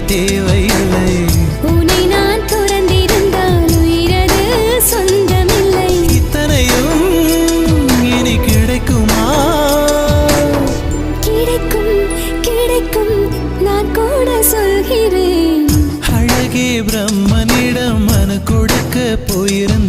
தேவையில்லை. உன்னை நான் துறந்திருந்தால் உயிரது சொந்தமில்லை. இத்தனையும் இனி கிடைக்குமா? கிடைக்கும் கிடைக்கும் நான் கூட சொல்கிறேன். அழகே பிரம்மனிடம் மனு கொடுக்க போயிருந்த